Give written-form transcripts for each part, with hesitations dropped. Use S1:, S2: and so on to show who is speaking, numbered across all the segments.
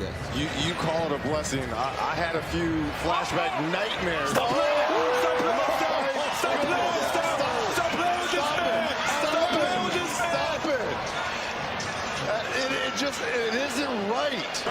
S1: Yes.
S2: You call it a blessing. I had a few flashback nightmares.
S3: Stop playing! Stop playing! Stop playing! Stop playing with this man! Stop playing with this man!
S2: Stop it! It isn't right.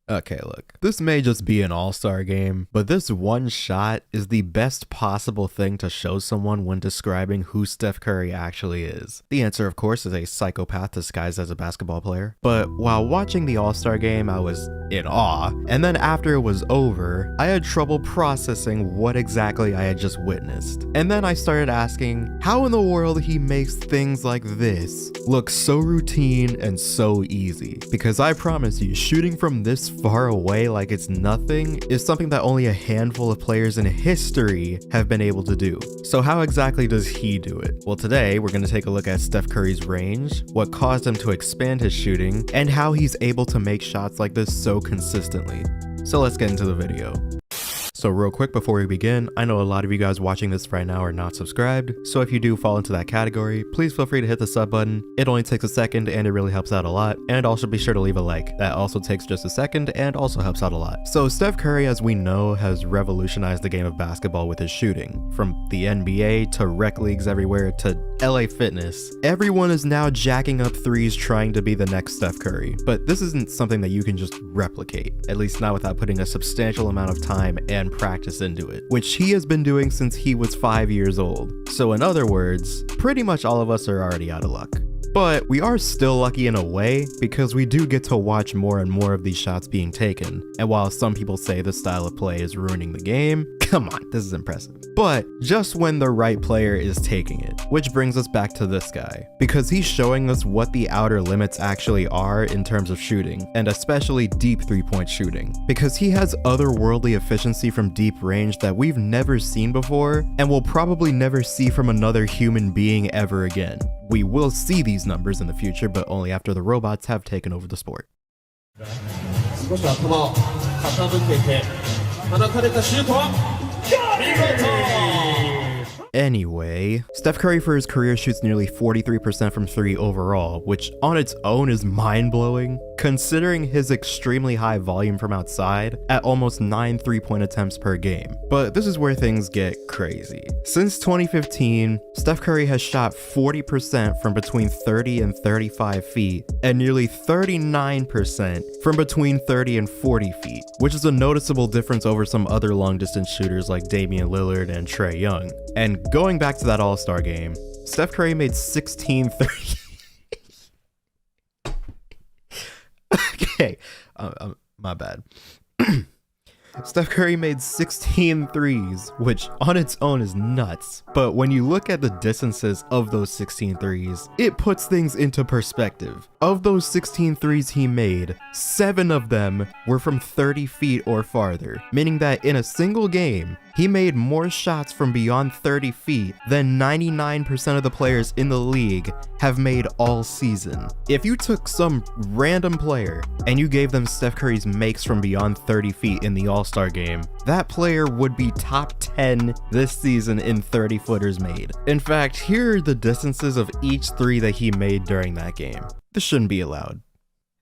S4: Okay, look, this may just be an all-star game, but this one shot is the best possible thing to show someone when describing who Steph Curry actually is. The answer, of course, is a psychopath disguised as a basketball player. But while watching the all-star game, I was in awe, and then after it was over, I had trouble processing what exactly I had just witnessed. And then I started asking how in the world he makes things like this look so routine and so easy. Because I promise you, shooting from this far away like it's nothing is something that only a handful of players in history have been able to do. So how exactly does he do it? Well, today we're going to take a look at Steph Curry's range, what caused him to expand his shooting, and how he's able to make shots like this so consistently. So let's get into the video. So real quick before we begin, I know a lot of you guys watching this right now are not subscribed, so if you do fall into that category, please feel free to hit the sub button. It only takes a second and it really helps out a lot, and also be sure to leave a like. That also takes just a second and also helps out a lot. So Steph Curry, as we know, has revolutionized the game of basketball with his shooting. From the NBA to rec leagues everywhere to LA Fitness, everyone is now jacking up threes trying to be the next Steph Curry. But this isn't something that you can just replicate, at least not without putting a substantial amount of time and practice into it, which he has been doing since he was 5 years old. So in other words, pretty much all of us are already out of luck. But we are still lucky in a way because we do get to watch more and more of these shots being taken. And while some people say this style of play is ruining the game, come on, this is impressive. But just when the right player is taking it, which brings us back to this guy, because he's showing us what the outer limits actually are in terms of shooting, and especially deep three-point shooting, because he has otherworldly efficiency from deep range that we've never seen before and will probably never see from another human being ever again. We will see these numbers in the future, but only after the robots have taken over the sport. Anyway, Steph Curry for his career shoots nearly 43% from 3 overall, which on its own is mind-blowing, considering his extremely high volume from outside at almost 9 3-point attempts per game. But this is where things get crazy. Since 2015, Steph Curry has shot 40% from between 30 and 35 feet, and nearly 39% from between 30 and 40 feet, which is a noticeable difference over some other long-distance shooters like Damian Lillard and Trae Young. And going back to that All-Star game, Steph Curry made 16 threes. Okay, my bad. Steph Curry made 16 threes, which on its own is nuts, but when you look at the distances of those 16 threes, it puts things into perspective. Of those 16 threes he made, 7 of them were from 30 feet or farther, meaning that in a single game, he made more shots from beyond 30 feet than 99% of the players in the league have made all season. If you took some random player and you gave them Steph Curry's makes from beyond 30 feet in the All-Star game, that player would be top 10 this season in 30-footers made. In fact, here are the distances of each three that he made during that game. This shouldn't be allowed.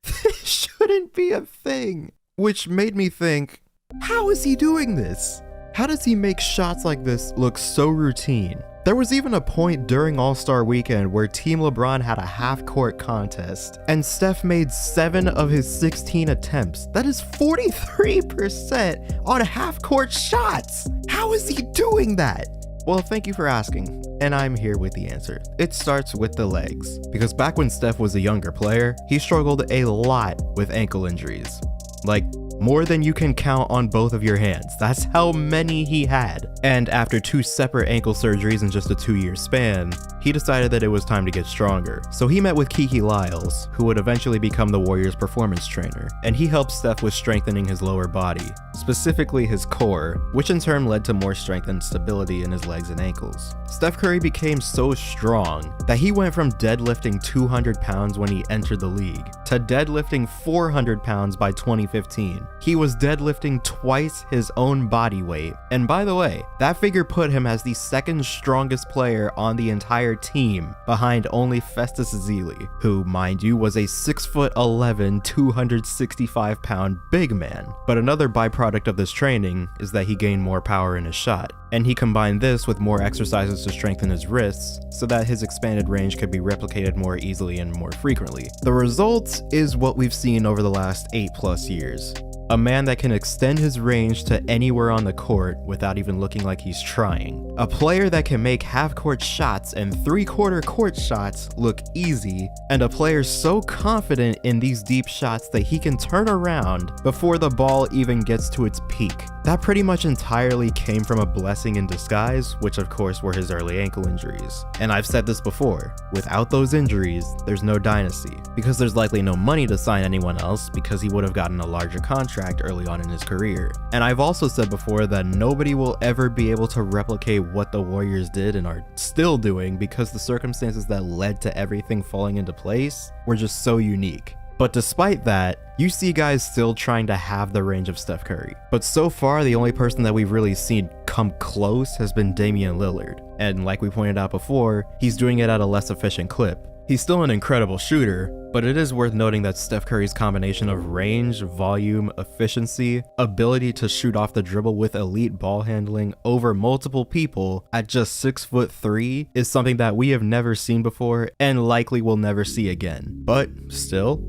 S4: This shouldn't be a thing. Which made me think, how is he doing this? How does he make shots like this look so routine? There was even a point during All-Star Weekend where Team LeBron had a half-court contest, and Steph made 7 of his 16 attempts. That is 43% on half-court shots! How is he doing that? Well, thank you for asking, and I'm here with the answer. It starts with the legs, because back when Steph was a younger player, he struggled a lot with ankle injuries. Like, more than you can count on both of your hands. That's how many he had. And after 2 separate ankle surgeries in just a 2-year span, he decided that it was time to get stronger. So he met with Kiki Lyles, who would eventually become the Warriors' performance trainer, and he helped Steph with strengthening his lower body, specifically his core, which in turn led to more strength and stability in his legs and ankles. Steph Curry became so strong that he went from deadlifting 200 pounds when he entered the league to deadlifting 400 pounds by 2015. He was deadlifting twice his own body weight. And by the way, that figure put him as the second strongest player on the entire team, behind only Festus Ezeli, who, mind you, was a 6'11", 265 pound big man. But another byproduct of this training is that he gained more power in his shot, and he combined this with more exercises to strengthen his wrists so that his expanded range could be replicated more easily and more frequently. The result is what we've seen over the last 8+ years. A man that can extend his range to anywhere on the court without even looking like he's trying. A player that can make half-court shots and three-quarter court shots look easy, and a player so confident in these deep shots that he can turn around before the ball even gets to its peak. That pretty much entirely came from a blessing in disguise, which of course were his early ankle injuries. And I've said this before, without those injuries, there's no dynasty, because there's likely no money to sign anyone else because he would have gotten a larger contract early on in his career. And I've also said before that nobody will ever be able to replicate what the Warriors did and are still doing because the circumstances that led to everything falling into place were just so unique. But despite that, you see guys still trying to have the range of Steph Curry. But so far, the only person that we've really seen come close has been Damian Lillard. And like we pointed out before, he's doing it at a less efficient clip. He's still an incredible shooter, but it is worth noting that Steph Curry's combination of range, volume, efficiency, ability to shoot off the dribble with elite ball handling over multiple people at just 6'3" is something that we have never seen before and likely will never see again. But still,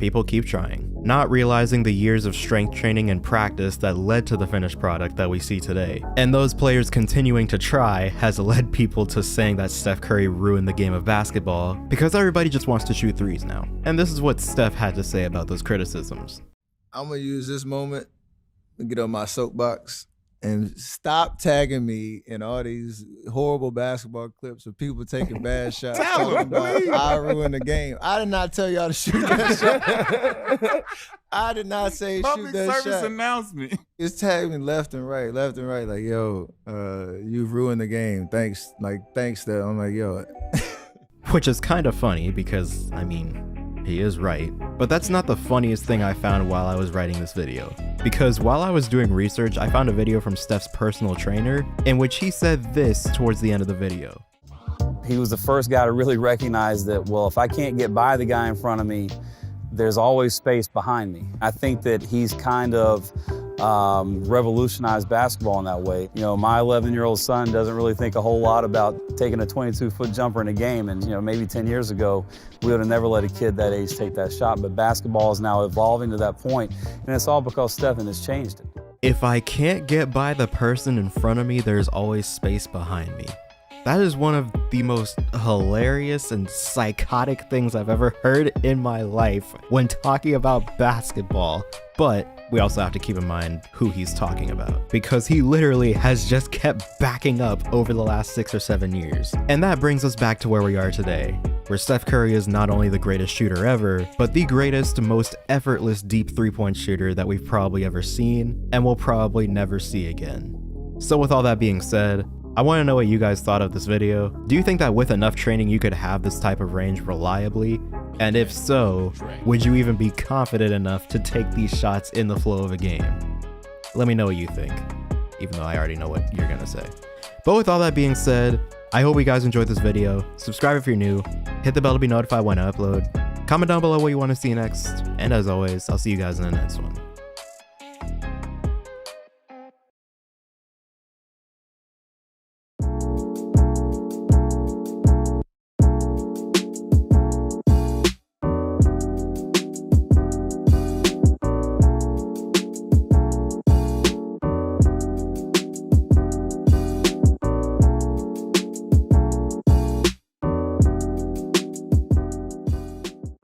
S4: people keep trying, not realizing the years of strength training and practice that led to the finished product that we see today. And those players continuing to try has led people to saying that Steph Curry ruined the game of basketball because everybody just wants to shoot threes now. And this is what Steph had to say about those criticisms.
S1: I'm gonna use this moment to get on my soapbox and stop tagging me in all these horrible basketball clips of people taking bad shots. Talking about I ruined the game. I did not tell y'all to shoot that shot. I did not say
S3: Public
S1: shoot that shot.
S3: service announcement.
S1: It's tagging me left and right. Like, yo, you've ruined the game. Thanks, Steph. I'm like, yo.
S4: Which is kind of funny because, I mean, he is right. But that's not the funniest thing I found while I was writing this video. Because while I was doing research, I found a video from Steph's personal trainer in which he said this towards the end of the video.
S5: He was the first guy to really recognize that, well, if I can't get by the guy in front of me, there's always space behind me. I think that he's kind of revolutionized basketball in that way. You know, my 11-year-old son doesn't really think a whole lot about taking a 22-foot jumper in a game. And, you know, maybe 10 years ago, we would have never let a kid that age take that shot. But basketball is now evolving to that point, and it's all because Stephen has changed it.
S4: If I can't get by the person in front of me, there's always space behind me. That is one of the most hilarious and psychotic things I've ever heard in my life when talking about basketball. But we also have to keep in mind who he's talking about, because he literally has just kept backing up over the last 6 or 7 years. And that brings us back to where we are today, where Steph Curry is not only the greatest shooter ever, but the greatest, most effortless deep three-point shooter that we've probably ever seen and will probably never see again. So with all that being said, I want to know what you guys thought of this video. Do you think that with enough training you could have this type of range reliably? And if so, would you even be confident enough to take these shots in the flow of a game? Let me know what you think, even though I already know what you're gonna say. But with all that being said, I hope you guys enjoyed this video. Subscribe if you're new, hit the bell to be notified when I upload, comment down below what you want to see next, and as always, I'll see you guys in the next one.